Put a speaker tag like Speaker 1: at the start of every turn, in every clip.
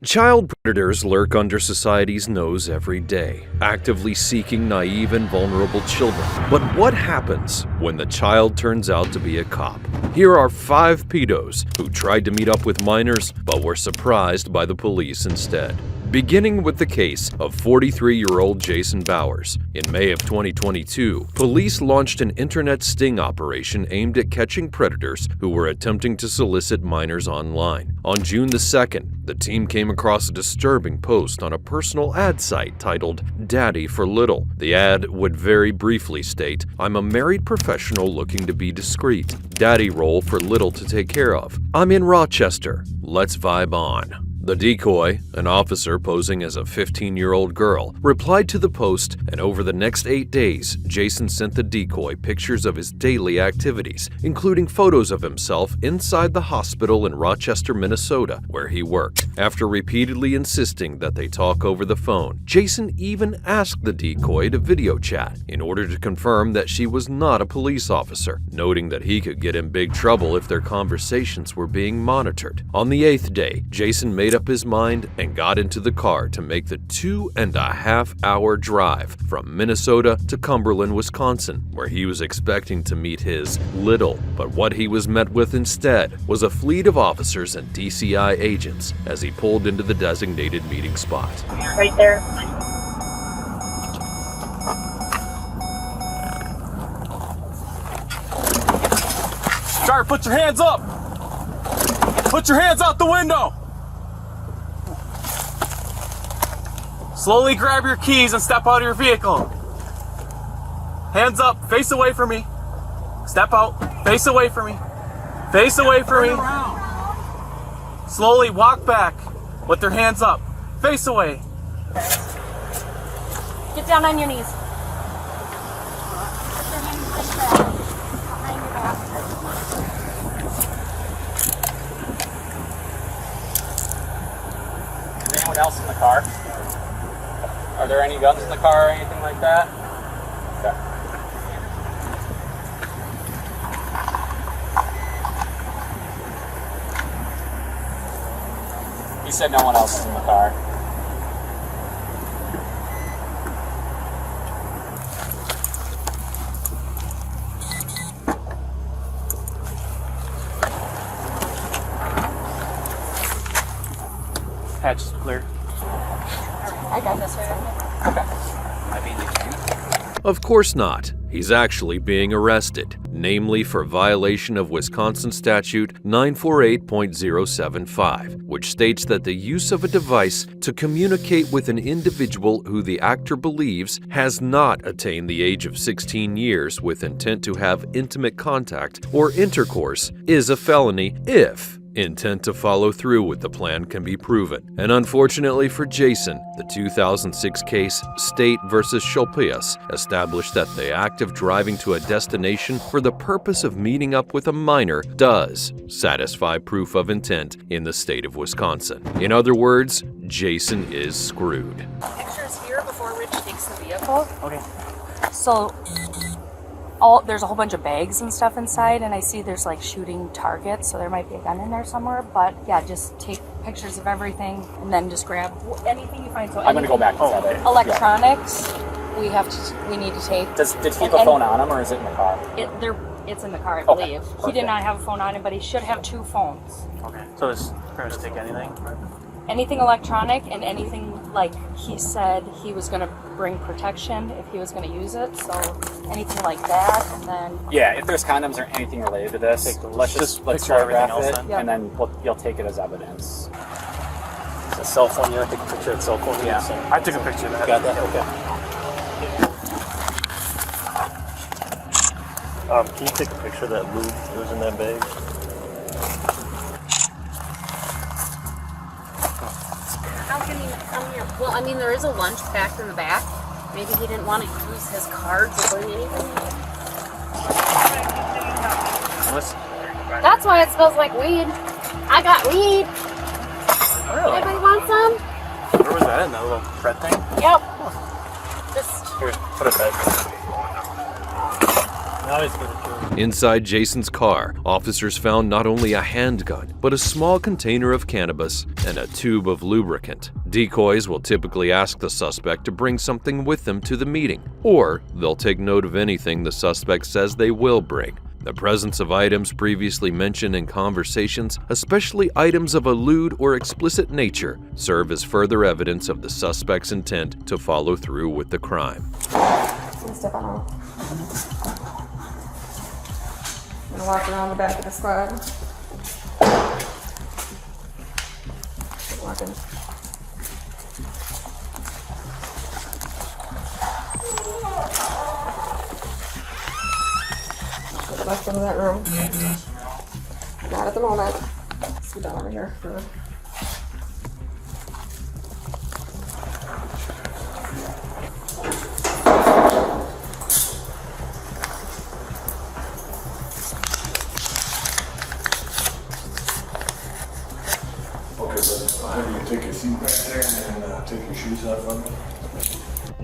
Speaker 1: Child predators lurk under society's nose every day, actively seeking naive and vulnerable children. But what happens when the child turns out to be a cop? Here are 5 pedos who tried to meet up with minors but were surprised by the police instead. Beginning with the case of 43-year-old Jason Bowers. In May of 2022, police launched an internet sting operation aimed at catching predators who were attempting to solicit minors online. On June the 2nd, the team came across a disturbing post on a personal ad site titled Daddy for Little. The ad would very briefly state, "I'm a married professional looking to be discreet. Daddy role for little to take care of. I'm in Rochester. Let's vibe on." The decoy, an officer posing as a 15-year-old girl, replied to the post, and over the next 8 days, Jason sent the decoy pictures of his daily activities, including photos of himself inside the hospital in Rochester, Minnesota, where he worked. After repeatedly insisting that they talk over the phone, Jason even asked the decoy to video chat in order to confirm that she was not a police officer, noting that he could get in big trouble if their conversations were being monitored. On the 8th day, Jason made up his mind and got into the car to make the 2.5-hour drive from Minnesota to Cumberland, Wisconsin, where he was expecting to meet his little. But what he was met with instead was a fleet of officers and DCI agents as he pulled into the designated meeting spot.
Speaker 2: Right there.
Speaker 3: Driver, put your hands up! Put your hands out the window! Slowly grab your keys and step out of your vehicle. Hands up, face away from me. Step out, face away from me. Face away from me. Slowly walk back with their hands up. Face away.
Speaker 2: Get down on your knees.
Speaker 3: Is anyone else in the car? Are there any guns in the car or anything like that? Okay. He said no one else is in the car. Hatch is clear.
Speaker 2: I got this.
Speaker 1: Of course not. He's actually being arrested, namely for violation of Wisconsin Statute 948.075, which states that the use of a device to communicate with an individual who the actor believes has not attained the age of 16 years with intent to have intimate contact or intercourse is a felony if intent to follow through with the plan can be proven. And unfortunately for Jason, the 2006 case State v. Schulpius established that the act of driving to a destination for the purpose of meeting up with a minor does satisfy proof of intent in the state of Wisconsin. In other words, Jason is screwed.
Speaker 2: Pictures here before Rich takes the vehicle.
Speaker 3: Okay.
Speaker 2: So, there's a whole bunch of bags and stuff inside, and I see there's like shooting targets, so there might be a gun in there somewhere. But yeah, just take pictures of everything, and then just grab anything you find. So
Speaker 3: I'm going to go back to that.
Speaker 2: Electronics, we need to take.
Speaker 3: Did he have a phone on him, or is it in the car?
Speaker 2: It's in the car, I believe. He did not have a phone on him, but he should have 2 phones.
Speaker 3: Okay. So it's going to take anything?
Speaker 2: Anything electronic and anything, like he said he was going to bring protection if he was going to use it, so anything like that, and then...
Speaker 3: Yeah, if there's condoms or anything related to this, let's photograph it,
Speaker 2: Yep.
Speaker 3: and then you'll take it as evidence.
Speaker 4: It's a cell phone, you want to take a picture of the cell phone?
Speaker 3: Yeah.
Speaker 4: I took a picture of that.
Speaker 3: Got that? Okay.
Speaker 4: Can you take a picture of that lube that was in that bag?
Speaker 5: How can he come here? Well, I mean, there is a lunch packed in the back. Maybe he didn't want to use his card to bring anything. That's why it smells like weed. I got weed.
Speaker 4: Really?
Speaker 5: Anybody want some?
Speaker 4: Where was that in that little thread thing?
Speaker 5: Yep. Just
Speaker 4: Here, put it back. Now he's gonna kill.
Speaker 1: Inside Jason's car, officers found not only a handgun, but a small container of cannabis and a tube of lubricant. Decoys will typically ask the suspect to bring something with them to the meeting, or they'll take note of anything the suspect says they will bring. The presence of items previously mentioned in conversations, especially items of a lewd or explicit nature, serve as further evidence of the suspect's intent to follow through with the crime.
Speaker 6: Step on off. I'm gonna walk around the back of the squad. Walking. Left into that room. Not at the moment. Let's get down over here.
Speaker 7: Okay, but I'll have you take your seat back there and take your shoes off for me.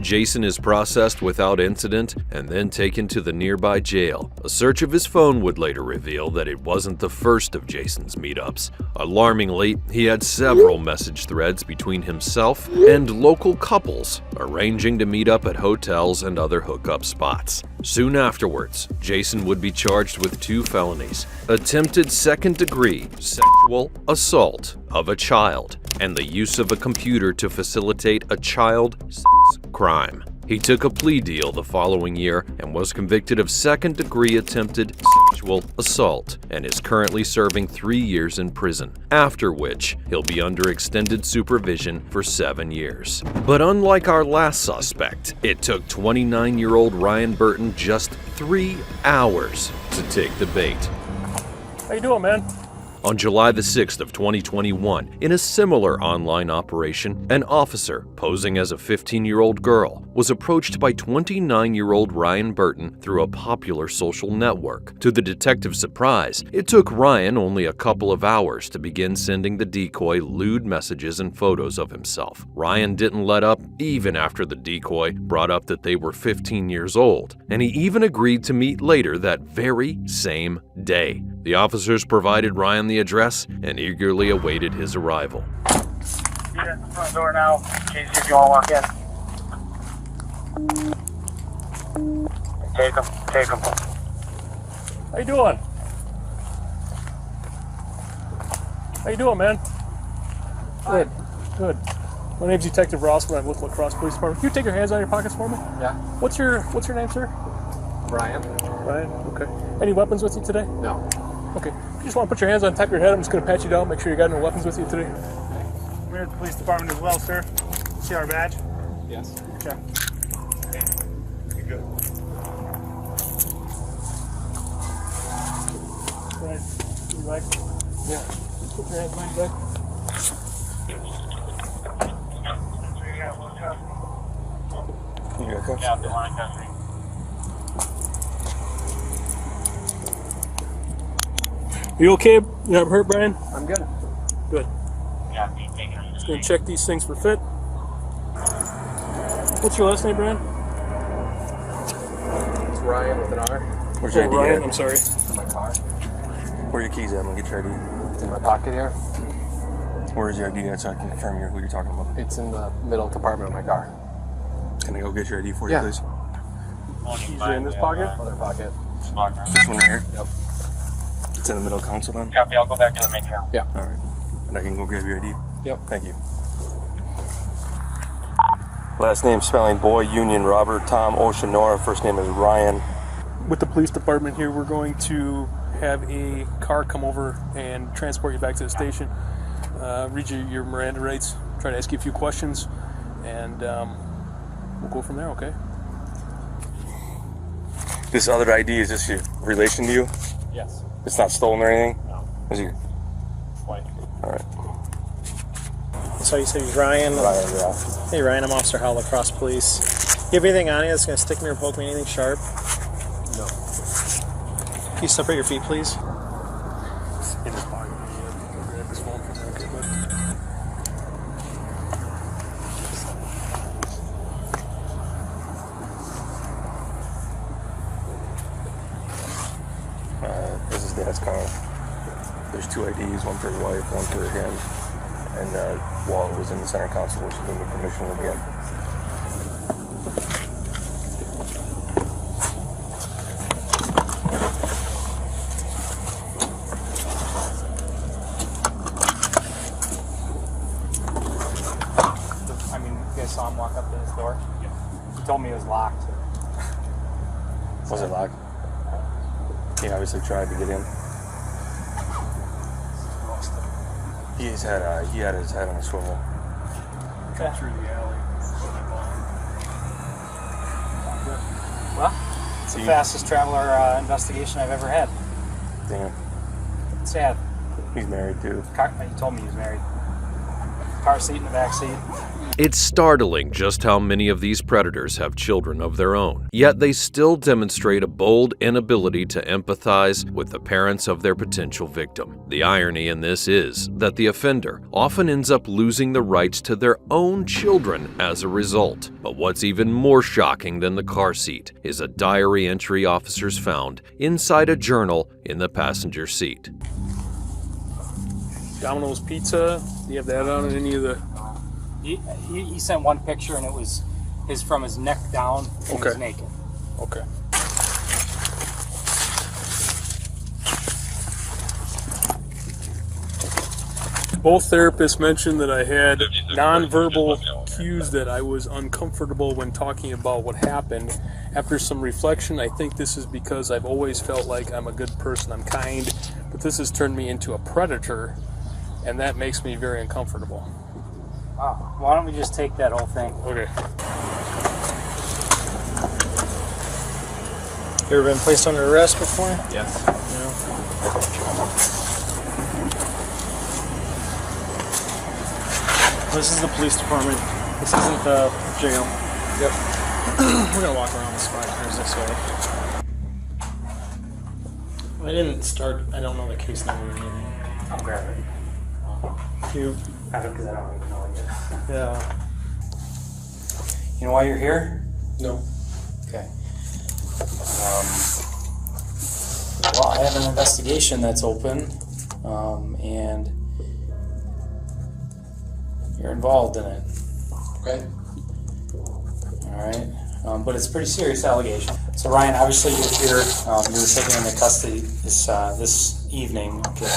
Speaker 1: Jason is processed without incident and then taken to the nearby jail. A search of his phone would later reveal that it wasn't the first of Jason's meetups. Alarmingly, he had several message threads between himself and local couples, arranging to meet up at hotels and other hookup spots. Soon afterwards, Jason would be charged with 2 felonies: attempted second-degree sexual assault of a child and the use of a computer to facilitate a child sex crime. He took a plea deal the following year and was convicted of second-degree attempted sexual assault and is currently serving 3 years in prison, after which he'll be under extended supervision for 7 years. But unlike our last suspect, it took 29-year-old Ryan Burton just 3 hours to take the bait.
Speaker 4: How you doing, man?
Speaker 1: On July the 6th of 2021, in a similar online operation, an officer posing as a 15-year-old girl was approached by 29-year-old Ryan Burton through a popular social network. To the detective's surprise, it took Ryan only a couple of hours to begin sending the decoy lewd messages and photos of himself. Ryan didn't let up even after the decoy brought up that they were 15 years old, and he even agreed to meet later that very same day. The officers provided Ryan the address and eagerly awaited his arrival.
Speaker 8: You're at the front door now, in case if you want to walk in. Take them.
Speaker 4: How you doing? How you doing, man? Good. My name's Detective Ross. I'm with La Crosse Police Department. Can you take your hands out of your pockets for me?
Speaker 9: Yeah.
Speaker 4: What's your name, sir?
Speaker 9: Ryan?
Speaker 4: Ryan. Okay. Any weapons with you today?
Speaker 9: No.
Speaker 4: Okay. You just want to put your hands on top of your head. I'm just going to pat you down, make sure you got no weapons with you today.
Speaker 8: We're at the police department as well, sir. See our badge?
Speaker 9: Yes.
Speaker 8: Okay.
Speaker 7: You good?
Speaker 4: Right. You like?
Speaker 9: Yeah.
Speaker 4: Put your hands behind your back.
Speaker 9: You got cuffs?
Speaker 8: Yeah, the line country.
Speaker 4: You okay? You not hurt, Brian?
Speaker 9: I'm good.
Speaker 4: Good.
Speaker 8: Yeah, you take it.
Speaker 4: Just going to check these things for fit. What's your last name, Brian?
Speaker 9: It's Ryan with an R. Where's
Speaker 4: Oh,
Speaker 9: your ID
Speaker 4: Ryan,
Speaker 9: at?
Speaker 4: I'm sorry.
Speaker 9: In my car. Where are your keys at? I'm gonna get your ID. It's in my pocket here. Where is your ID at so I can confirm who you're talking about? It's in the middle compartment of my car. Can I go get your ID for you, please?
Speaker 4: Keys are in this pocket?
Speaker 9: Other pocket.
Speaker 8: Just walk around.
Speaker 9: This one right here? Yep. It's in the middle console then?
Speaker 8: Copy, I'll go back to the main channel.
Speaker 9: Yeah. Alright. And I can go grab your ID? Yep. Thank you. Last name spelling Boy, Union, Robert, Tom, Ocean, Nora. First name is Ryan.
Speaker 4: With the police department here, we're going to have a car come over and transport you back to the station. Read you your Miranda rights, try to ask you a few questions, and we'll go from there, okay?
Speaker 9: This other ID, is this your relation to you?
Speaker 8: Yes.
Speaker 9: It's not stolen or anything?
Speaker 8: No.
Speaker 9: Is it?
Speaker 8: White.
Speaker 9: Alright.
Speaker 10: So you say he's Ryan?
Speaker 9: Ryan, yeah.
Speaker 10: Hey Ryan, I'm Officer Howell, La Crosse Police. You have anything on you that's going to stick me or poke me, anything sharp?
Speaker 9: No.
Speaker 10: Can you separate your feet, please?
Speaker 4: In his pocket. Grab his phone from there, okay, bud?
Speaker 9: keys, one for his wife, one for him, and wallet was in the center console, which is in the permission room again.
Speaker 8: I mean, you guys saw him walk up to his door? Yeah. He told me it was locked.
Speaker 9: Was it locked? He obviously tried to get in. He had his head on a swivel.
Speaker 8: Okay.
Speaker 4: Through the alley.
Speaker 8: Well, it's the fastest traveler investigation I've ever had.
Speaker 9: Damn.
Speaker 8: Sad.
Speaker 9: He's married too.
Speaker 8: He told me he was married. Car seat in the back seat.
Speaker 1: It's startling just how many of these predators have children of their own, yet they still demonstrate a bold inability to empathize with the parents of their potential victim. The irony in this is that the offender often ends up losing the rights to their own children as a result. But what's even more shocking than the car seat is a diary entry officers found inside a journal in the passenger seat.
Speaker 4: Domino's Pizza. Do you have that on any of the?
Speaker 8: He sent one picture and it was from his neck down and he was naked.
Speaker 4: Okay. Both therapists mentioned that I had nonverbal cues that I was uncomfortable when talking about what happened. After some reflection, I think this is because I've always felt like I'm a good person, I'm kind, but this has turned me into a predator, and that makes me very uncomfortable.
Speaker 8: Wow. Why don't we just take that whole thing?
Speaker 4: Okay.
Speaker 10: You ever been placed under arrest before?
Speaker 4: Yes.
Speaker 10: This is the police department. This isn't the jail.
Speaker 4: Yep.
Speaker 10: We're gonna walk around the spot cars this way. I didn't start. I don't know the case number or anything.
Speaker 8: I'll grab it.
Speaker 10: You.
Speaker 8: I don't, because I don't even know it yet.
Speaker 10: Yeah.
Speaker 8: You know why you're here?
Speaker 10: No.
Speaker 8: Okay. Well, I have an investigation that's open, and you're involved in it.
Speaker 10: Okay.
Speaker 8: All right. But it's a pretty serious allegation. So Ryan, obviously you're here. You were taken into custody this evening, okay,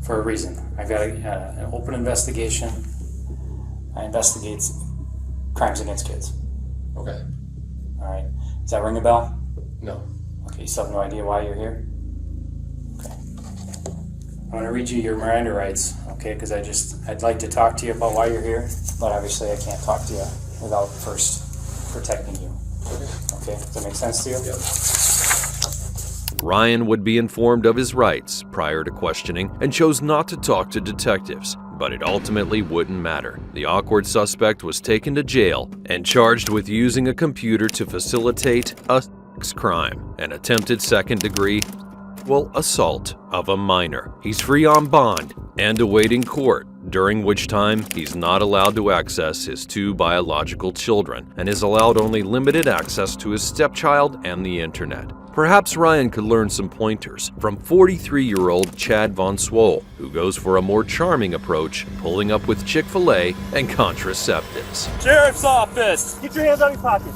Speaker 8: for a reason. I've got an open investigation. I investigate crimes against kids.
Speaker 10: Okay.
Speaker 8: All right. Does that ring a bell?
Speaker 10: No.
Speaker 8: Okay. You still have no idea why you're here? Okay. I'm going to read you your Miranda rights, okay? Because I'd like to talk to you about why you're here, but obviously I can't talk to you without first protecting you. Okay. Does that make sense to you?
Speaker 10: Yep.
Speaker 1: Ryan would be informed of his rights prior to questioning and chose not to talk to detectives, but it ultimately wouldn't matter. The awkward suspect was taken to jail and charged with using a computer to facilitate a sex crime, an attempted second-degree assault of a minor. He's free on bond and awaiting court, during which time he's not allowed to access his 2 biological children and is allowed only limited access to his stepchild and the internet. Perhaps Ryan could learn some pointers from 43-year-old Chad VonSwo, who goes for a more charming approach, pulling up with Chick-fil-A and contraceptives.
Speaker 8: Sheriff's office! Get your hands out of your pocket.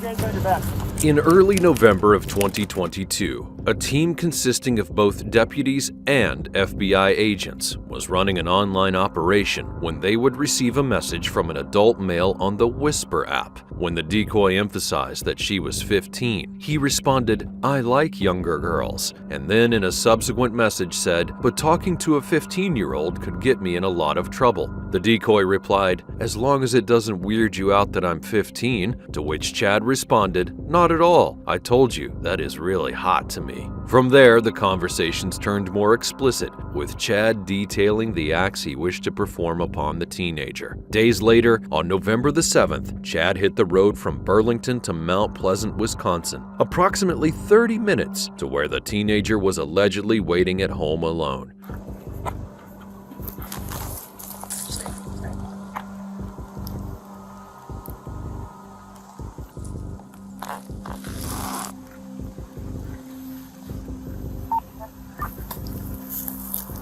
Speaker 8: Get your hands on your back.
Speaker 1: In early November of 2022, a team consisting of both deputies and FBI agents was running an online operation when they would receive a message from an adult male on the Whisper app. When the decoy emphasized that she was 15, he responded, "I like younger girls," and then in a subsequent message said, "But talking to a 15-year-old could get me in a lot of trouble." The decoy replied, "As long as it doesn't weird you out that I'm 15, to which Chad responded, "Not at all. I told you, that is really hot to me." From there, the conversations turned more explicit, with Chad detailing the acts he wished to perform upon the teenager. Days later, on November the 7th, Chad hit the road from Burlington to Mount Pleasant, Wisconsin, approximately 30 minutes to where the teenager was allegedly waiting at home alone.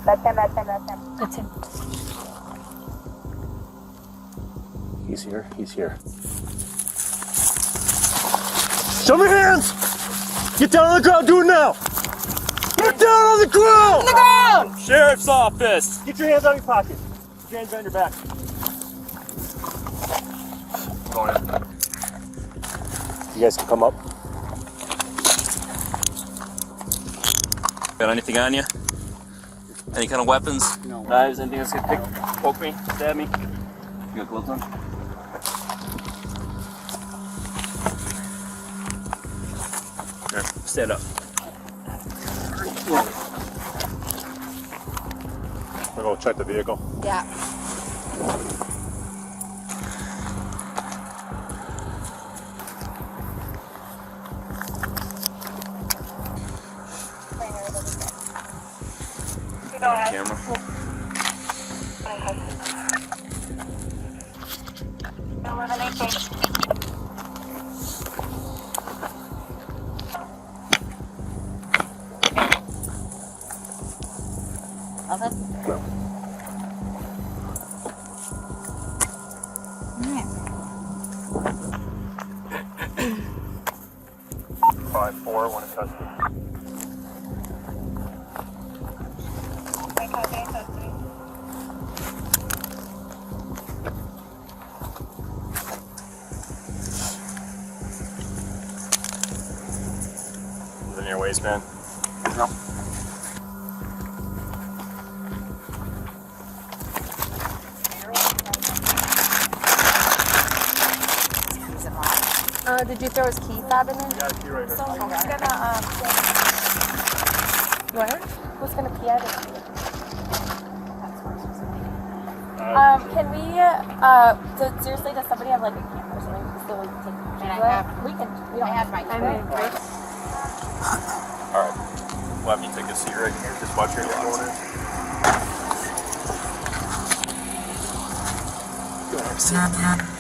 Speaker 2: That's him.
Speaker 10: He's here. He's here. Show me hands! Get down on the ground. Do it now. Get down on the ground! On the ground! Sheriff's office. Get your hands out of your pocket. Get your hands behind your back. Go ahead. You guys can come up.
Speaker 3: Got anything on you? Any kind of weapons?
Speaker 10: No. Knives, anything that's gonna poke me, stab me?
Speaker 3: You got gloves on?
Speaker 10: There, stand up. We'll go check the vehicle.
Speaker 5: Yeah.
Speaker 3: Camera.
Speaker 5: Nothing?
Speaker 10: No. Five, 4, 1 in custody. Is it in your waistband?
Speaker 3: No.
Speaker 2: Did you throw his key fob in there?
Speaker 10: Yeah, key right
Speaker 2: So
Speaker 10: here.
Speaker 2: who's gonna what? Who's gonna pee out of it? Can we seriously, does somebody have like a camera or something so we can take pictures of it? We can. We don't have my camera.
Speaker 10: Alright. We'll have you take a seat right here. Just watch your locks. Go ahead, sit.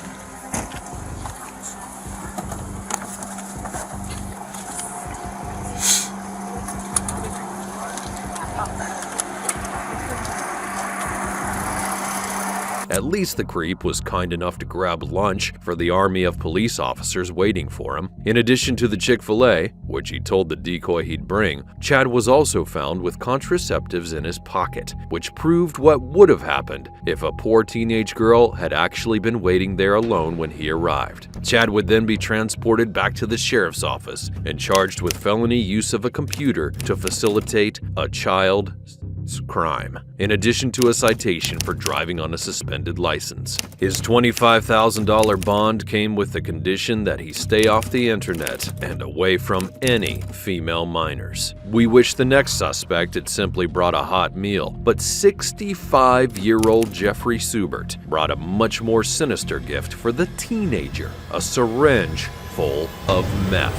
Speaker 1: At least the creep was kind enough to grab lunch for the army of police officers waiting for him. In addition to the Chick-fil-A, which he told the decoy he'd bring, Chad was also found with contraceptives in his pocket, which proved what would have happened if a poor teenage girl had actually been waiting there alone when he arrived. Chad would then be transported back to the sheriff's office and charged with felony use of a computer to facilitate a child's crime, in addition to a citation for driving on a suspended license. His $25,000 bond came with the condition that he stay off the internet and away from any female minors. We wish the next suspect had simply brought a hot meal, but 65-year-old Jeffrey Subbert brought a much more sinister gift for the teenager, a syringe full of meth.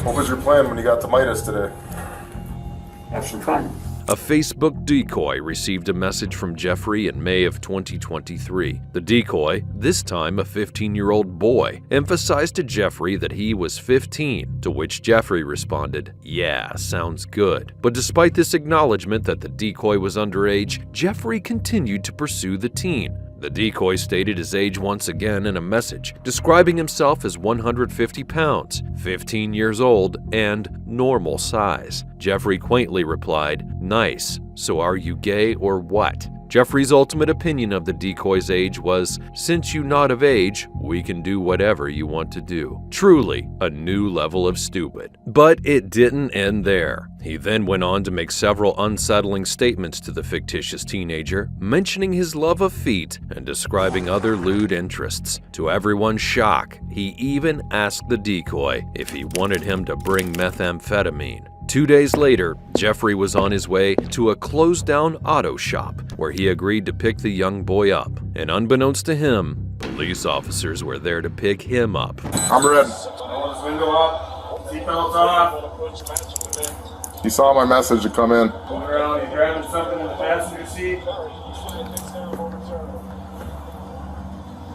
Speaker 7: What was your plan when you got to Midas today?
Speaker 8: Have some fun.
Speaker 1: A Facebook decoy received a message from Jeffrey in May of 2023. The decoy, this time a 15-year-old boy, emphasized to Jeffrey that he was 15, to which Jeffrey responded, "Yeah, sounds good." But despite this acknowledgement that the decoy was underage, Jeffrey continued to pursue the teen. The decoy stated his age once again in a message, describing himself as 150 pounds, 15 years old, and normal size. Jeffrey quaintly replied, "Nice, so are you gay or what?" Jeffrey's ultimate opinion of the decoy's age was, "Since you not of age, we can do whatever you want to do." Truly, a new level of stupid. But it didn't end there. He then went on to make several unsettling statements to the fictitious teenager, mentioning his love of feet and describing other lewd interests. To everyone's shock, he even asked the decoy if he wanted him to bring methamphetamine. 2 days later, Jeffrey was on his way to a closed-down auto shop where he agreed to pick the young boy up. And unbeknownst to him, police officers were there to pick him up.
Speaker 7: I'm ready.
Speaker 3: Window up, seatbelts off.
Speaker 7: He saw my message to come in.
Speaker 3: Going around, you grabbing something in the passenger seat?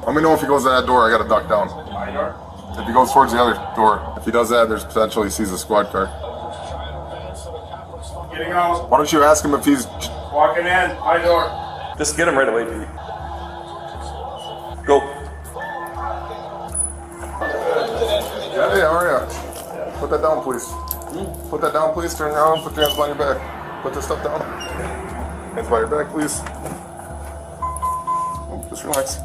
Speaker 7: Let me know if he goes to that door. I gotta duck down.
Speaker 3: My door?
Speaker 7: If he goes towards the other door, if he does that, there's potential he sees a squad car.
Speaker 3: Getting out.
Speaker 7: Why don't you ask him if he's
Speaker 9: Walking in, high door. Just get him right away, Pete. Go.
Speaker 11: Hey, how are you? Put that down, please. Put that down, please. Turn around. Put your hands behind your back. Put this stuff down. Hands behind your back, please. Just relax.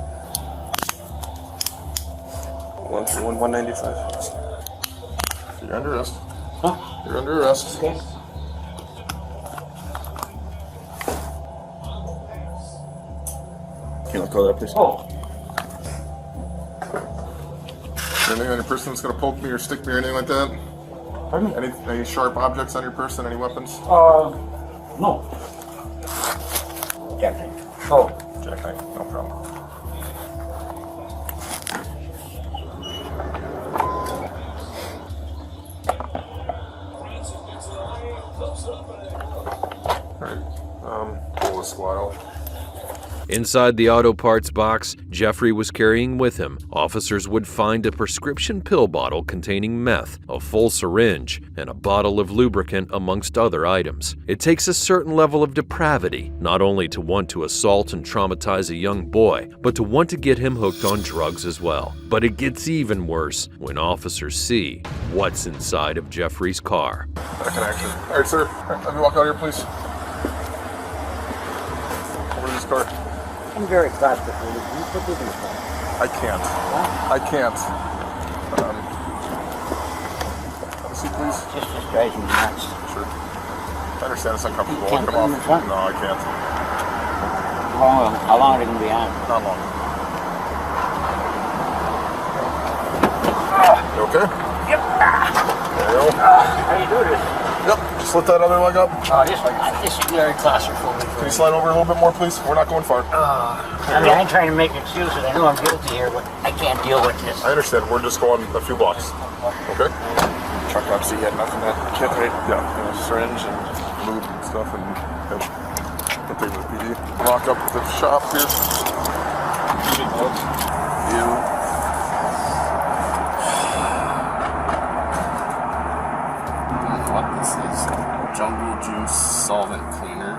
Speaker 9: 195.
Speaker 11: You're under arrest. Huh? You're under arrest.
Speaker 8: Okay.
Speaker 11: Can you let go of that, please?
Speaker 8: Oh.
Speaker 11: Anything on your person that's gonna poke me or stick me or anything like that?
Speaker 8: Pardon me?
Speaker 11: Any sharp objects on your person? Any weapons?
Speaker 8: No. Jackknife. Oh.
Speaker 11: Jackknife, no problem. Alright, pull the squad out.
Speaker 1: Inside the auto parts box Jeffrey was carrying with him, officers would find a prescription pill bottle containing meth, a full syringe, and a bottle of lubricant amongst other items. It takes a certain level of depravity not only to want to assault and traumatize a young boy, but to want to get him hooked on drugs as well. But it gets even worse when officers see what's inside of Jeffrey's car.
Speaker 11: Back in action. Alright, sir. Alright, let me walk out here, please. Over to this car.
Speaker 8: I'm very claustrophobic. Can you put this in the car?
Speaker 11: I can't.
Speaker 8: Huh?
Speaker 11: I can't. Have a seat, please.
Speaker 8: Just drives me nuts.
Speaker 11: Sure. I understand it's uncomfortable.
Speaker 8: You can't
Speaker 11: Walk
Speaker 8: put
Speaker 11: them
Speaker 8: them in
Speaker 11: off.
Speaker 8: front?
Speaker 11: No, I can't.
Speaker 8: How long are they going to be on?
Speaker 11: Not long. You okay?
Speaker 8: Yep.
Speaker 11: There you go.
Speaker 8: How do you do this?
Speaker 11: Yep. Just lift that other leg up.
Speaker 8: This is very claustrophobic.
Speaker 11: Can you slide over a little bit more, please? We're not going far.
Speaker 8: I mean, I ain't trying to make excuses. I know I'm guilty here, but I can't deal with this.
Speaker 11: I understand. We're just going a few blocks. Okay?
Speaker 9: Truck obviously had nothing that kit, right?
Speaker 11: Yeah.
Speaker 9: Syringe and
Speaker 11: Lube and stuff and I'll take the PD. Walk up to the shop here. You.
Speaker 9: what this is. Jungle juice solvent cleaner.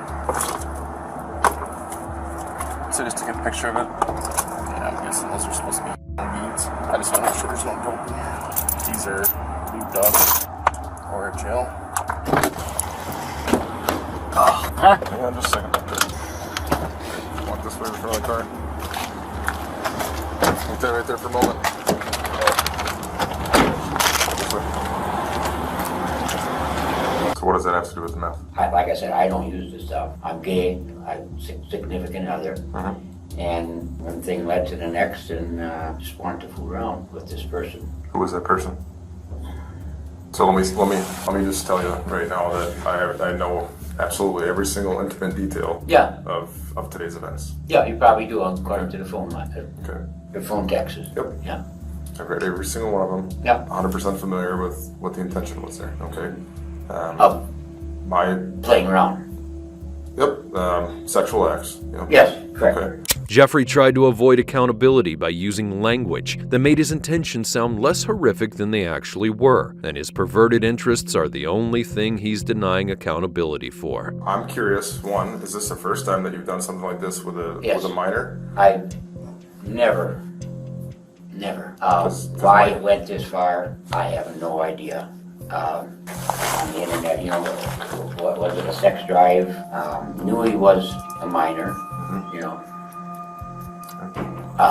Speaker 9: So just to get a picture of it. Yeah, I'm guessing those are supposed to be beads. I just want to make sure there's no dope in here. These are lubed up or gel.
Speaker 11: Hang on just a second. Walk this way in front of the car. Leave that right there for a moment. This way. So what does that have to do with the meth?
Speaker 12: Like I said, I don't use this stuff. I'm gay. I'm a significant other. And one thing led to the next, and just wanted to fool around with this person.
Speaker 11: Who was that person? So let me just tell you right now that I know absolutely every single intimate detail of today's events.
Speaker 12: Yeah, you probably do according to the phone line.
Speaker 11: Okay.
Speaker 12: The phone texts.
Speaker 11: Yep.
Speaker 12: Yeah.
Speaker 11: I've read every single one of them.
Speaker 12: Yep.
Speaker 11: 100% familiar with what the intention was there. Okay.
Speaker 12: My playing around.
Speaker 11: Yep. Sexual acts. Yep.
Speaker 12: Yes, correct.
Speaker 11: Okay.
Speaker 1: Jeffrey tried to avoid accountability by using language that made his intentions sound less horrific than they actually were, and his perverted interests are the only thing he's denying accountability for.
Speaker 11: I'm curious, one, is this the first time that you've done something like this with a minor?
Speaker 12: I've never. Why it went this far, I have no idea. On the internet, what was it, a sex drive? Knew he was a minor,
Speaker 11: I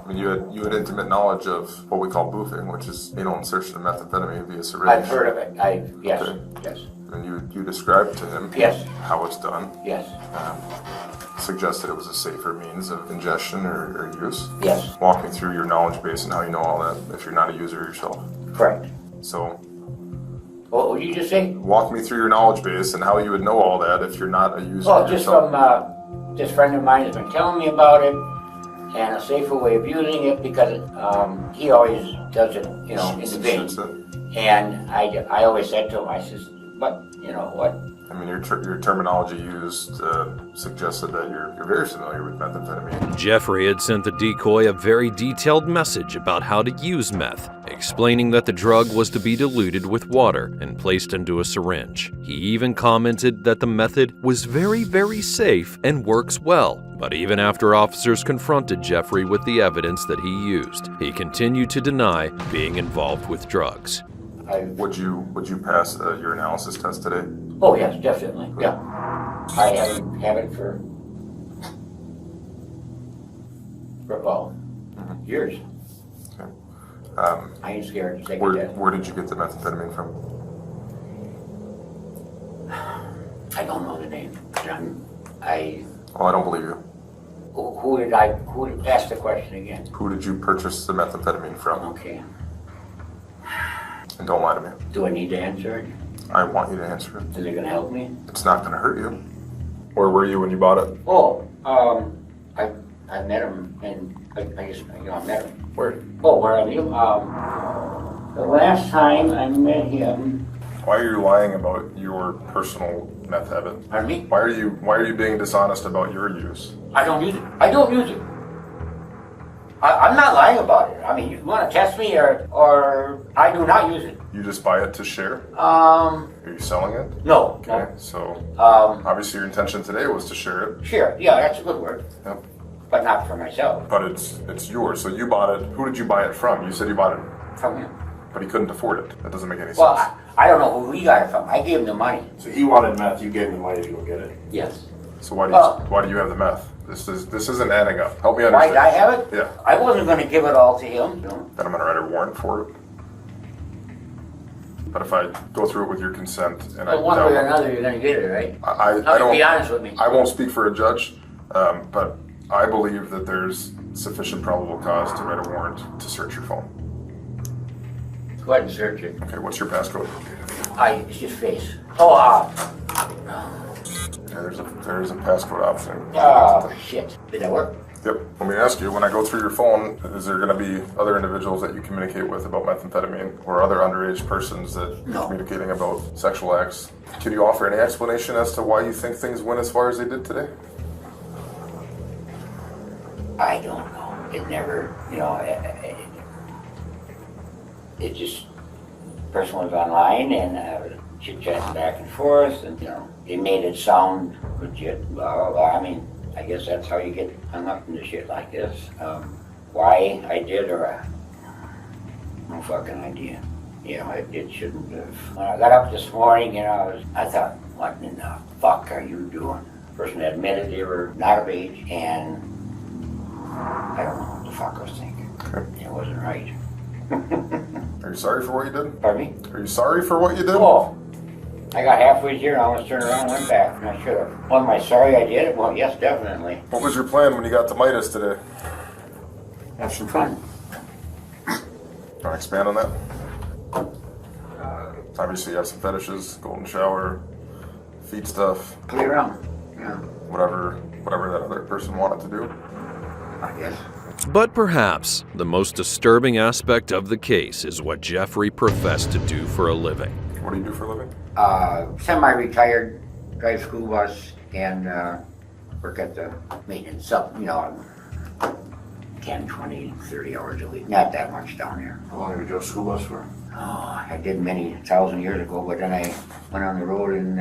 Speaker 11: mean, you had intimate knowledge of what we call boofing, which is anal insertion of methamphetamine via syringe.
Speaker 12: I've heard of it. Yes.
Speaker 11: Okay.
Speaker 12: Yes.
Speaker 11: And you described to him how it's done.
Speaker 12: Yes.
Speaker 11: Suggested it was a safer means of ingestion or use.
Speaker 12: Yes.
Speaker 11: Walk me through your knowledge base and how you know all that if you're not a user yourself.
Speaker 12: Correct.
Speaker 11: So.
Speaker 12: What would you just say?
Speaker 11: Walk me through your knowledge base and how you would know all that if you're not a user
Speaker 12: yourself. Just from this friend of mine has been telling me about it and a safer way of using it because he always does it, in the vein. And I always said to him, I says, but what?
Speaker 11: I mean, your terminology used suggested that you're very familiar with methamphetamine.
Speaker 1: Jeffrey had sent the decoy a very detailed message about how to use meth, explaining that the drug was to be diluted with water and placed into a syringe. He even commented that the method was very, very safe and works well. But even after officers confronted Jeffrey with the evidence that he used, he continued to deny being involved with drugs.
Speaker 11: Would you pass your analysis test today?
Speaker 12: Oh yes, definitely. Yeah, I haven't for about years.
Speaker 11: Okay.
Speaker 12: I ain't scared to take a test.
Speaker 11: Where did you get the methamphetamine from?
Speaker 12: I don't know the name, John.
Speaker 11: Oh, I don't believe you.
Speaker 12: Who did ask the question again?
Speaker 11: Who did you purchase the methamphetamine from?
Speaker 12: Okay.
Speaker 11: And don't lie to me.
Speaker 12: Do I need to answer it?
Speaker 11: I want you to answer it.
Speaker 12: Is it gonna help me?
Speaker 11: It's not gonna hurt you. Where were you when you bought it?
Speaker 12: Oh, I met him, and I guess I met him.
Speaker 11: Where?
Speaker 12: Oh, where are you? The last time I met him.
Speaker 11: Why are you lying about your personal meth habit?
Speaker 12: Pardon me?
Speaker 11: Why are you being dishonest about your use?
Speaker 12: I don't use it. I don't use it. I'm not lying about it. I mean, you want to test me, or I do not use it.
Speaker 11: You just buy it to share?
Speaker 12: Are
Speaker 11: you selling it?
Speaker 12: No.
Speaker 11: Okay, so obviously your intention today was to share it.
Speaker 12: Share. Yeah, that's a good word.
Speaker 11: Yep.
Speaker 12: But not for myself.
Speaker 11: But it's yours. So you bought it. Who did you buy it from? You said you bought it
Speaker 12: from him.
Speaker 11: But he couldn't afford it. That doesn't make any sense.
Speaker 12: Well, I don't know who he got it from. I gave him the money.
Speaker 7: So he wanted meth, you gave him the money to go get it?
Speaker 12: Yes.
Speaker 11: So why do you have the meth? This isn't adding up. Help me understand.
Speaker 12: Why did I have it?
Speaker 11: Yeah.
Speaker 12: I wasn't going to give it all to him. No.
Speaker 11: Then I'm going to write a warrant for it. But if I go through it with your consent and
Speaker 12: one way or another, you're going to get it, right?
Speaker 11: I don't.
Speaker 12: Be honest with me.
Speaker 11: I won't speak for a judge, but I believe that there's sufficient probable cause to write a warrant to search your phone.
Speaker 12: Go ahead and search it.
Speaker 11: Okay, what's your passcode?
Speaker 12: It's just face. Oh,
Speaker 11: yeah, there's a passcode option.
Speaker 12: Oh, shit. Did that work?
Speaker 11: Yep. Let me ask you, when I go through your phone, is there going to be other individuals that you communicate with about methamphetamine or other underage persons that you're communicating about sexual acts? Can you offer any explanation as to why you think things went as far as they did today?
Speaker 12: I don't know. It never, it just, person was online and chit-chatting back and forth, and, it made it sound legit, blah, blah, blah. I mean, I guess that's how you get hung up into shit like this. Why I did, no fucking idea. It shouldn't have. When I got up this morning, I thought, what in the fuck are you doing? The person admitted they were not of age, and I don't know what the fuck I was thinking.
Speaker 11: Okay.
Speaker 12: It wasn't right.
Speaker 11: Are you sorry for what you did?
Speaker 12: Pardon me?
Speaker 11: Are you sorry for what you did?
Speaker 12: Oh, I got halfway here and I almost turned around and went back, and I should have. Well, am I sorry I did it? Well, yes, definitely.
Speaker 11: What was your plan when you got to Midas today?
Speaker 12: Have some fun.
Speaker 11: Want to expand on that? Obviously you have some fetishes, golden shower, feet stuff.
Speaker 12: Play around, yeah.
Speaker 11: Whatever that other person wanted to do.
Speaker 12: I guess.
Speaker 1: But perhaps the most disturbing aspect of the case is what Jeffrey professed to do for a living.
Speaker 11: What do you do for a living?
Speaker 12: Semi-retired, drive school bus, and work at the maintenance up, 10, 20, 30 hours a week. Not that much down there.
Speaker 7: How long have you drove school bus for?
Speaker 12: Oh, I did many 1,000 years ago, but then I went on the road in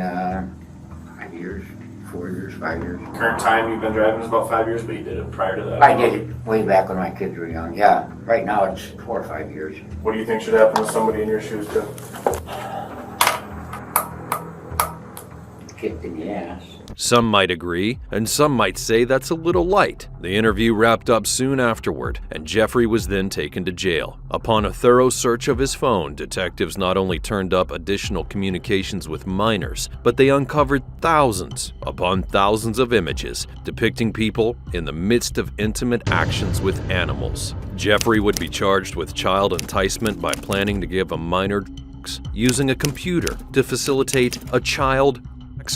Speaker 12: 5 years, 4 years, 5 years.
Speaker 3: Current time you've been driving is about 5 years, but you did it prior to that.
Speaker 12: I did it way back when my kids were young. Yeah, right now it's 4 or 5 years.
Speaker 7: What do you think should happen to somebody in your shoes, too?
Speaker 12: Kicked in the ass.
Speaker 1: Some might agree, and some might say that's a little light. The interview wrapped up soon afterward, and Jeffrey was then taken to jail. Upon a thorough search of his phone, detectives not only turned up additional communications with minors, but they uncovered thousands upon thousands of images depicting people in the midst of intimate actions with animals. Jeffrey would be charged with child enticement by planning to give a minor drugs using a computer to facilitate a child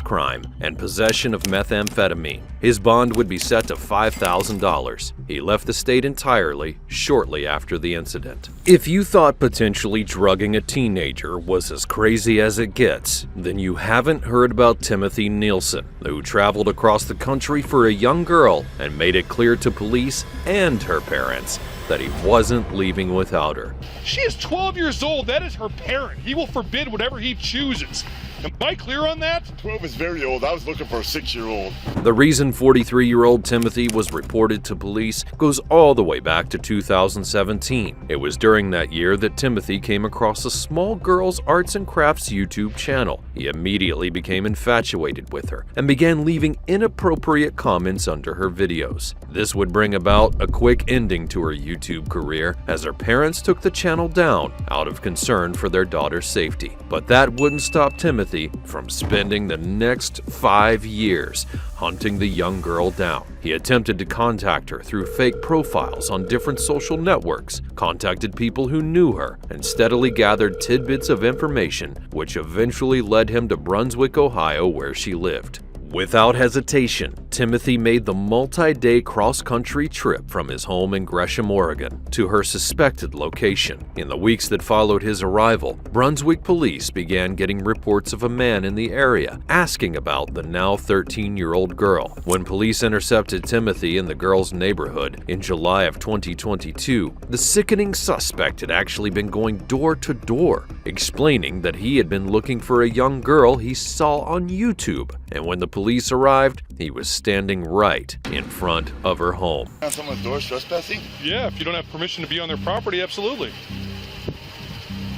Speaker 1: crime and possession of methamphetamine. His bond would be set to $5,000. He left the state entirely shortly after the incident. If you thought potentially drugging a teenager was as crazy as it gets, then you haven't heard about Timothy Nielsen, who traveled across the country for a young girl and made it clear to police and her parents that he wasn't leaving without her.
Speaker 13: She is 12 years old. That is her parent. He will forbid whatever he chooses. Am I clear on that?
Speaker 7: 12 is very old. I was looking for a 6-year-old.
Speaker 1: The reason 43-year-old Timothy was reported to police goes all the way back to 2017. It was during that year that Timothy came across a small girl's arts and crafts YouTube channel. He immediately became infatuated with her and began leaving inappropriate comments under her videos. This would bring about a quick ending to her YouTube career as her parents took the channel down out of concern for their daughter's safety. But that wouldn't stop Timothy from spending the next 5 years hunting the young girl down. He attempted to contact her through fake profiles on different social networks, contacted people who knew her, and steadily gathered tidbits of information, which eventually led him to Brunswick, Ohio, where she lived. Without hesitation, Timothy made the multi-day cross-country trip from his home in Gresham, Oregon, to her suspected location. In the weeks that followed his arrival, Brunswick police began getting reports of a man in the area asking about the now 13-year-old girl. When police intercepted Timothy in the girl's neighborhood in July of 2022, the sickening suspect had actually been going door to door, explaining that he had been looking for a young girl he saw on YouTube, and when the police arrived, he was standing right in front of her home.
Speaker 7: On someone's door trespassing?
Speaker 13: Yeah, if you don't have permission to be on their property, absolutely.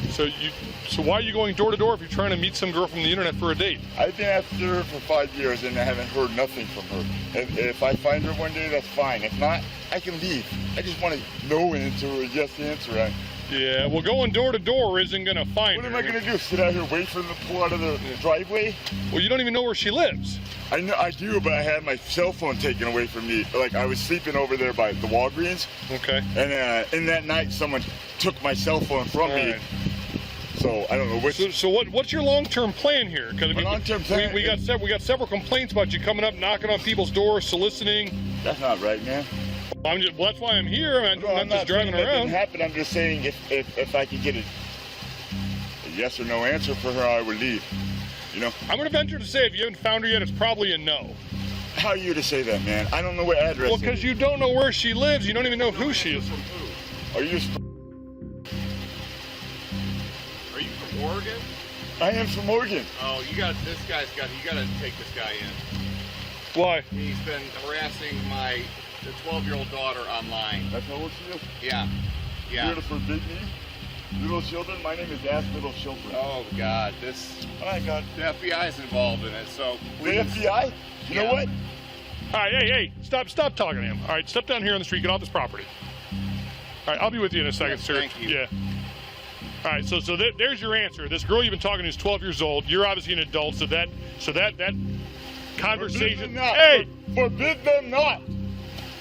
Speaker 13: So why are you going door to door if you're trying to meet some girl from the internet for a date?
Speaker 7: I've been after her for 5 years and I haven't heard nothing from her. If I find her one day, that's fine. If not, I can leave. I just want to know an answer or a yes answer.
Speaker 13: Yeah, well, going door to door isn't going to find her.
Speaker 7: What am I going to do? Sit out here, wait for them to pull out of the driveway?
Speaker 13: Well, you don't even know where she lives.
Speaker 7: I know I do, but I had my cell phone taken away from me. Like, I was sleeping over there by the Walgreens.
Speaker 13: Okay.
Speaker 7: And in that night, someone took my cell phone from me. So I don't know which.
Speaker 13: So what's your long-term plan here? Because
Speaker 7: long-term plan.
Speaker 13: We got several complaints about you coming up, knocking on people's doors, soliciting.
Speaker 7: That's not right, man.
Speaker 13: Well, that's why I'm here. I'm not just driving around.
Speaker 7: That didn't happen. I'm just saying if I could get a yes or no answer for her, I would leave. You know.
Speaker 13: I'm going to venture to say if you haven't found her yet, it's probably a no.
Speaker 7: How are you to say that, man? I don't know what address.
Speaker 13: Well, because you don't know where she lives. You don't even know who she is.
Speaker 7: Are you?
Speaker 14: Are you from Oregon?
Speaker 7: I am from Oregon.
Speaker 14: Oh, you got to take this guy in.
Speaker 13: Why?
Speaker 14: He's been harassing the 12-year-old daughter online.
Speaker 7: That's how old she is?
Speaker 14: Yeah.
Speaker 7: You're here to forbid me? Little children? My name is Ask Little Children.
Speaker 14: Oh, God.
Speaker 7: Oh, my God.
Speaker 14: The FBI is involved in it, so please.
Speaker 7: The FBI? You know what?
Speaker 13: All right, hey, stop talking to him. All right, step down here on the street, get off this property. All right, I'll be with you in a second, sir.
Speaker 14: Thank you.
Speaker 13: Yeah. All right, so there's your answer. This girl you've been talking to is 12 years old. You're obviously an adult, so that conversation.
Speaker 7: Forbid them not.
Speaker 13: Hey,
Speaker 7: forbid them not.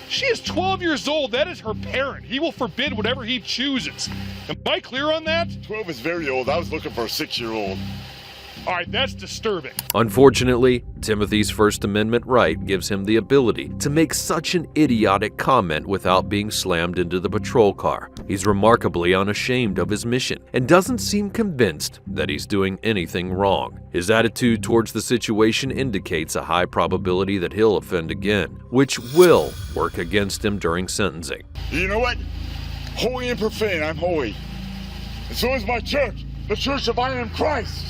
Speaker 13: She is 12 years old. That is her parent. He will forbid whatever he chooses. Am I clear on that?
Speaker 7: 12 is very old. I was looking for a 6-year-old.
Speaker 13: All right, that's disturbing.
Speaker 1: Unfortunately, Timothy's First Amendment right gives him the ability to make such an idiotic comment without being slammed into the patrol car. He's remarkably unashamed of his mission and doesn't seem convinced that he's doing anything wrong. His attitude towards the situation indicates a high probability that he'll offend again, which will work against him during sentencing.
Speaker 7: You know what? Holy and profane, I'm holy. And so is my church, the Church of I Am Christ.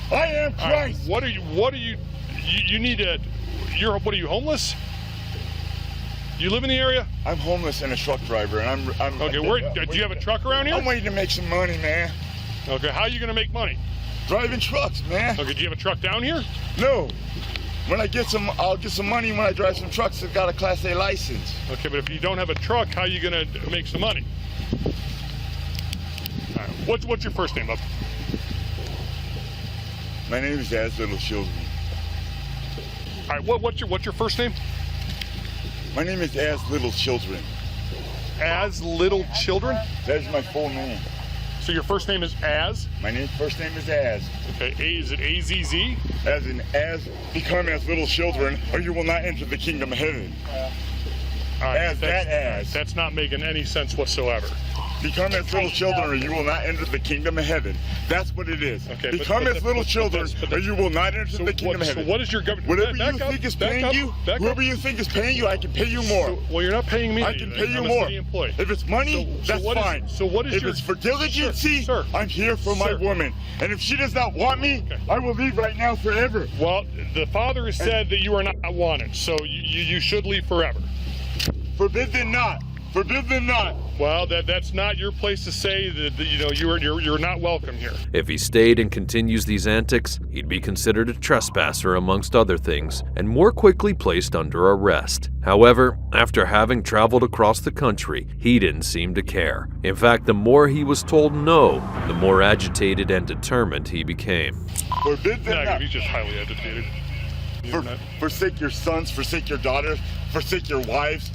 Speaker 7: I am Christ.
Speaker 13: What are you need to, what are you, homeless? You live in the area?
Speaker 7: I'm homeless and a truck driver, and I'm
Speaker 13: okay, do you have a truck around here?
Speaker 7: I'm waiting to make some money, man.
Speaker 13: Okay, how are you going to make money?
Speaker 7: Driving trucks, man.
Speaker 13: Okay, do you have a truck down here?
Speaker 7: No. When I get I'll get some money when I drive some trucks that got a Class A license.
Speaker 13: Okay, but if you don't have a truck, how are you going to make some money? All right, what's your first name, bub?
Speaker 7: My name is As Little Children.
Speaker 13: All right, what's your first name?
Speaker 7: My name is As Little Children.
Speaker 13: As Little Children?
Speaker 7: That's my full name.
Speaker 13: So your first name is Az?
Speaker 7: My first name is Az.
Speaker 13: Okay, is it A-Z-Z?
Speaker 7: As in, become as little children, or you will not enter the kingdom of heaven.
Speaker 13: That's not making any sense whatsoever.
Speaker 7: Become as little children, or you will not enter the kingdom of heaven. That's what it is.
Speaker 13: Okay,
Speaker 7: Become as little children, or you will not enter the kingdom of heaven.
Speaker 13: So what is your government?
Speaker 7: Whatever you think is paying you, whoever you think is paying you, I can pay you more.
Speaker 13: Well, you're not paying me.
Speaker 7: I can pay you
Speaker 13: I'm a
Speaker 7: more.
Speaker 13: city employee.
Speaker 7: If it's money, that's fine.
Speaker 13: So what is
Speaker 7: if
Speaker 13: your?
Speaker 7: It's for diligency,
Speaker 13: sir,
Speaker 7: I'm here for my woman. And if she does not want me, I will leave right now forever.
Speaker 13: Well, the Father has said that you are not wanted, so you should leave forever.
Speaker 7: Forbidden not. Forbidden not.
Speaker 13: Well, that's not your place to say that you're not welcome here.
Speaker 1: If he stayed and continues these antics, he'd be considered a trespasser amongst other things, and more quickly placed under arrest. However, after having traveled across the country, he didn't seem to care. In fact, the more he was told no, the more agitated and determined he became.
Speaker 7: Forbidden not.
Speaker 13: He's just highly agitated.
Speaker 7: Forsake your sons, forsake your daughters, forsake your wives,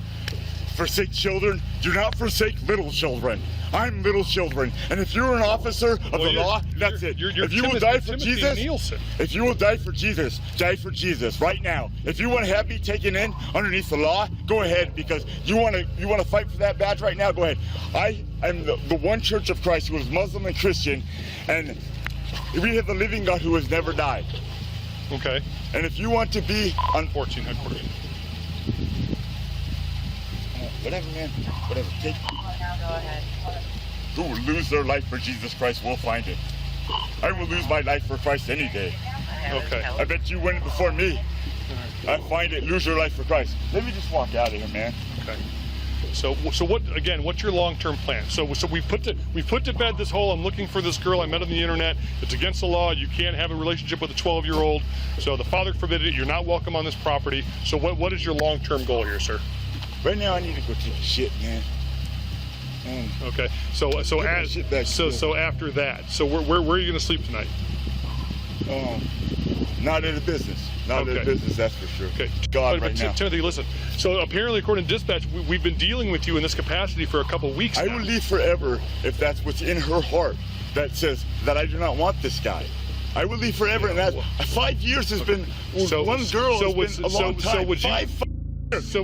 Speaker 7: forsake children. Do not forsake little children. I'm little children. And if you're an officer of the law, that's it. If you will die for Jesus,
Speaker 13: Nielsen.
Speaker 7: If you will die for Jesus, die for Jesus right now. If you want to have me taken in underneath the law, go ahead, because you want to fight for that badge right now, go ahead. I am the one Church of Christ who is Muslim and Christian, and we have the living God who has never died.
Speaker 13: Okay.
Speaker 7: And if you want to be on
Speaker 13: 14.
Speaker 7: Whatever, man. Whatever. Take.
Speaker 2: Now go ahead.
Speaker 7: Who will lose their life for Jesus Christ will find it. I will lose my life for Christ any day.
Speaker 13: Okay.
Speaker 7: I bet you win it before me. I find it. Lose your life for Christ. Let me just walk out of here, man.
Speaker 13: Okay. So what? Again, what's your long-term plan? So we put to bed this whole I'm looking for this girl I met on the internet. It's against the law. You can't have a relationship with a 12-year-old. So the Father forbid it. You're not welcome on this property. So what is your long-term goal here, sir?
Speaker 7: Right now, I need to go take a shit, man.
Speaker 13: Okay. So after that, so where are you gonna sleep tonight?
Speaker 7: Not in the business. Not in the business, that's for sure.
Speaker 13: Okay.
Speaker 7: God, right now.
Speaker 13: Timothy, listen. So apparently, according to dispatch, we've been dealing with you in this capacity for a couple of weeks now.
Speaker 7: I will leave forever if that's what's in her heart that says that I do not want this guy. I will leave forever, and that 5 years has been one girl has been a long time.
Speaker 13: So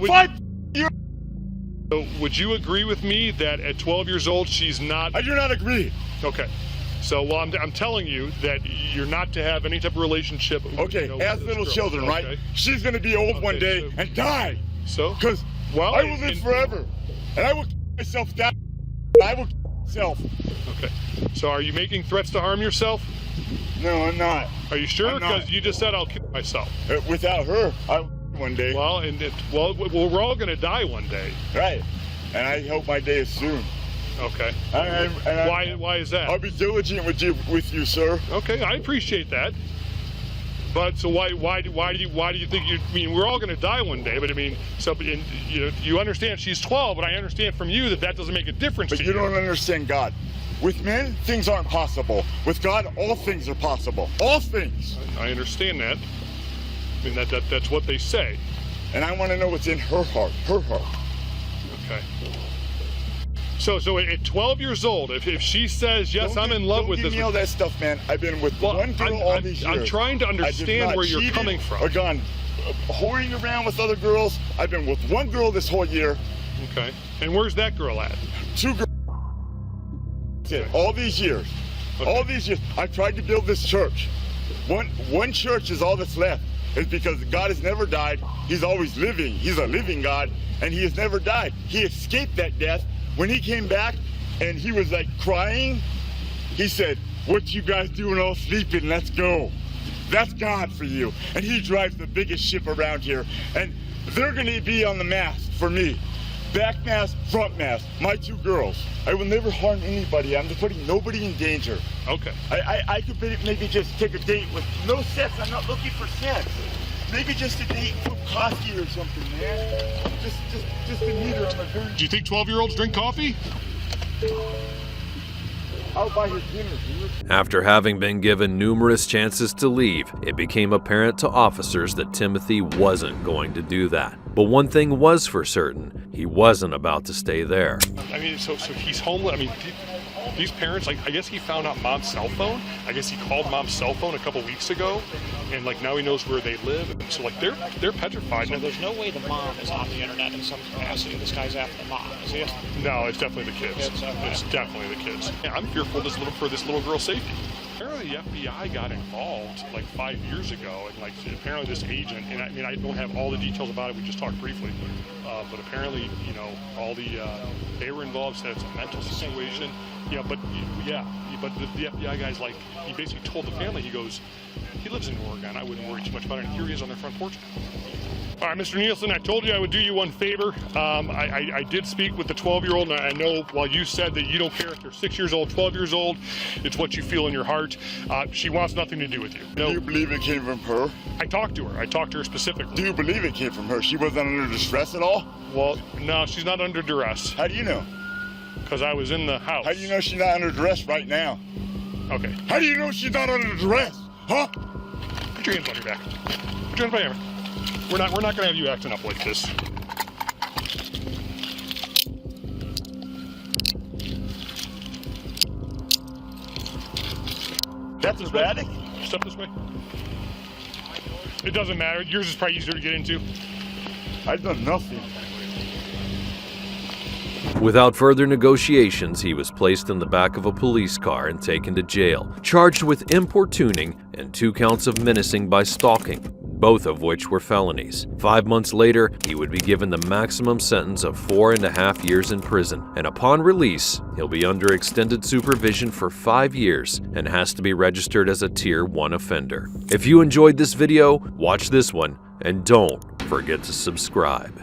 Speaker 13: would you agree with me that at 12 years old she's not?
Speaker 7: I do not agree.
Speaker 13: Okay. So I'm telling you that you're not to have any type of relationship.
Speaker 7: Okay, as little children, right? Okay. She's going to be old one day and die.
Speaker 13: So?
Speaker 7: Because I will live forever, and I will kill myself down. I will kill myself.
Speaker 13: Okay. So are you making threats to harm yourself?
Speaker 7: No, I'm not.
Speaker 13: Are you sure? Because you just said I'll kill myself.
Speaker 7: Without her, I will one day.
Speaker 13: Well, we're all going to die one day.
Speaker 7: Right. And I hope my day is soon.
Speaker 13: Okay. Why is that?
Speaker 7: I'll be diligent with you, sir.
Speaker 13: Okay, I appreciate that. But so why do you think you? I mean, we're all going to die one day. But I mean, you understand she's 12, but I understand from you that doesn't make a difference.
Speaker 7: But you don't understand God. With men, things aren't possible. With God, all things are possible. All things.
Speaker 13: I understand that. I mean, that's what they say.
Speaker 7: And I want to know what's in her heart. Her heart.
Speaker 13: Okay. So at 12 years old, if she says, yes, I'm in love with this.
Speaker 7: Don't give me all that stuff, man. I've been with one girl all these years.
Speaker 13: I'm trying to understand where you're coming from.
Speaker 7: Or gone whoring around with other girls. I've been with one girl this whole year.
Speaker 13: Okay. And where's that girl at?
Speaker 7: 2 girls. All these years. Okay. All these years. I tried to build this church. One church is all that's left. It's because God has never died. He's always living. He's a living God, and he has never died. He escaped that death. When he came back and he was like crying, he said, what you guys doing all sleeping? Let's go. That's God for you. And he drives the biggest ship around here. And they're going to be on the mast for me. Back mast, front mast, my 2 girls. I will never harm anybody. I'm putting nobody in danger.
Speaker 13: Okay.
Speaker 7: I could maybe just take a date with no sex. I'm not looking for sex. Maybe just a date for coffee or something, man. Just to meet her on the very...
Speaker 13: Do you think 12-year-olds drink coffee?
Speaker 7: I'll buy her dinner, dude.
Speaker 1: After having been given numerous chances to leave, it became apparent to officers that Timothy wasn't going to do that. But one thing was for certain, he wasn't about to stay there.
Speaker 13: I mean, so he's homeless. I mean, these parents, like, I guess he found out mom's cell phone. I guess he called mom's cell phone a couple weeks ago, and like now he knows where they live. So like they're petrified.
Speaker 15: So there's no way the mom is on the internet in some capacity. This guy's after the mom, is he?
Speaker 13: No, it's definitely the kids. It's definitely the kids. Yeah, I'm fearful for this little girl's safety. Apparently the FBI got involved like 5 years ago, and like apparently this agent, and I mean I don't have all the details about it, we just talked briefly, but apparently, you know, all the, they were involved, said it's a mental situation. Yeah, but the FBI guy's like, he basically told the family, he goes, he lives in Oregon, I wouldn't worry too much about it, and here he is on their front porch. All right, Mr. Nielsen, I told you I would do you one favor. I did speak with the 12-year-old, and I know while you said that you don't care if they're 6 years old, 12 years old, it's what you feel in your heart. She wants nothing to do with you. No.
Speaker 7: Do you believe it came from her?
Speaker 13: I talked to her. I talked to her specifically.
Speaker 7: Do you believe it came from her? She wasn't under distress at all?
Speaker 13: Well, no, she's not under duress.
Speaker 7: How do you know?
Speaker 13: Because I was in the house.
Speaker 7: How do you know she's not under duress right now?
Speaker 13: Okay.
Speaker 7: How do you know she's not under duress? Huh?
Speaker 13: Put your hands on your back. Put your hands on your back. We're not gonna have you acting up like this.
Speaker 7: That's dramatic.
Speaker 13: Step this way. It doesn't matter. Yours is probably easier to get into.
Speaker 7: I've done nothing.
Speaker 1: Without further negotiations, he was placed in the back of a police car and taken to jail, charged with importuning and 2 counts of menacing by stalking, both of which were felonies. 5 months later, he would be given the maximum sentence of 4.5 years in prison, and upon release, he'll be under extended supervision for 5 years and has to be registered as a Tier 1 offender. If you enjoyed this video, watch this one, and don't forget to subscribe.